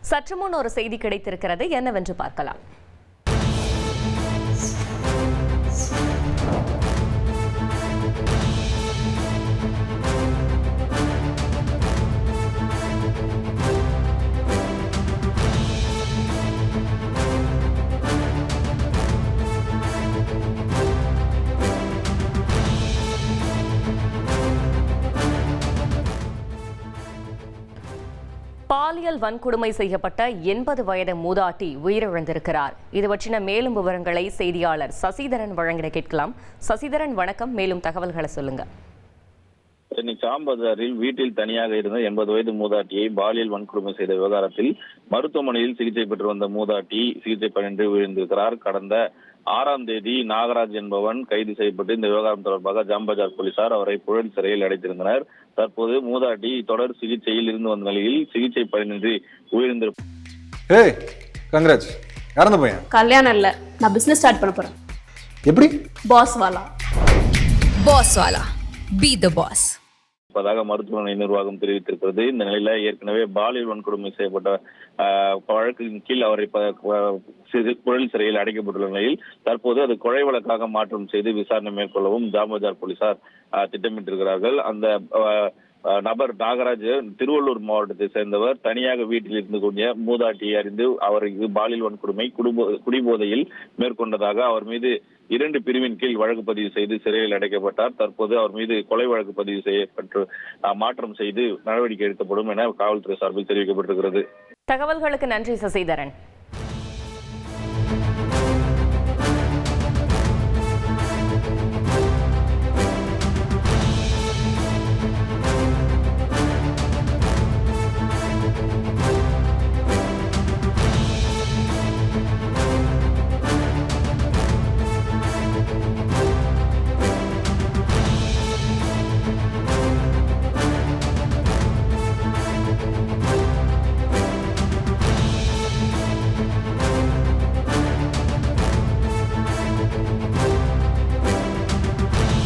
சற்று முன் ஒரு செய்தி கிடைத்திருக்கிறது, என்னவென்று பார்க்கலாம். பாலியல் வன்கொடுமை செய்யப்பட்ட 80 வயது மூதாட்டி உயிரிழந்திருக்கிறார். இது பற்றின மேலும் விவரங்களை செய்தியாளர் சசிதரன் வழங்கிட கேட்கலாம். சசிதரன், வணக்கம். மேலும் தகவல்களை சொல்லுங்க. சென்னை சாம்பதாரில் வீட்டில் தனியாக இருந்த 80 வயது மூதாட்டியை பாலியல் வன்கொடுமை செய்த விவகாரத்தில் மருத்துவமனையில் சிகிச்சை பெற்று வந்த மூதாட்டி சிகிச்சை பலனின்றி உயிரிழந்திருக்கிறார். கடந்த 6ஆம் தேதி நாகராஜ் என்பவன் கைது செய்யப்பட்டு இந்த விவகாரம் தொடர்பாக ஜாம்பஜார் போலீசார் அவரை புழல் சிறையில் அடைத்திருந்தனர். தற்போது மூதாட்டி தொடர் சிகிச்சையில் இருந்து வந்த நிலையில் சிகிச்சை பலனின்றி உயிரிழந்திருப்பார். கல்யாணம் இல்ல, நான் பிசினஸ் ஸ்டார்ட் பண்ண போறேன். எப்படி? பாஸ் வாலா. பாஸ் வாலா, பி தி பாஸ். மருத்துவமனை நிர்வாகம் தெரிவித்திருக்கிறது. இந்த நிலையில ஏற்கனவே பாலியல் வன்கொடுமை செய்யப்பட்ட வழக்கின் கீழ் அவரை புழல் சிறையில் அடைக்கப்பட்டுள்ள நிலையில் தற்போது அது கொலை வழக்காக மாற்றம் செய்து விசாரணை மேற்கொள்ளவும் ஜாம்பஜார் போலீசார் திட்டமிட்டிருக்கிறார்கள். அந்த நபர் நாகராஜ் திருவள்ளூர் மாவட்டத்தை சேர்ந்தவர். தனியாக வீட்டில் இருந்து கூடிய மூதாட்டியை அறிந்து அவருக்கு பாலியல் வன்கொடுமை குடிபோதையில் மேற்கொண்டதாக அவர் மீது 2 பிரிவின் கீழ் வழக்கு பதிவு செய்து சிறையில் அடைக்கப்பட்டார். தற்போது அவர் மீது கொலை வழக்கு பதிவு செய்யப்பட்டு மாற்றம் செய்து நடவடிக்கை எடுக்கப்படும் என காவல்துறை சார்பில் தெரிவிக்கப்பட்டிருக்கிறது. தகவல்களுக்கு நன்றி சசிதரன்.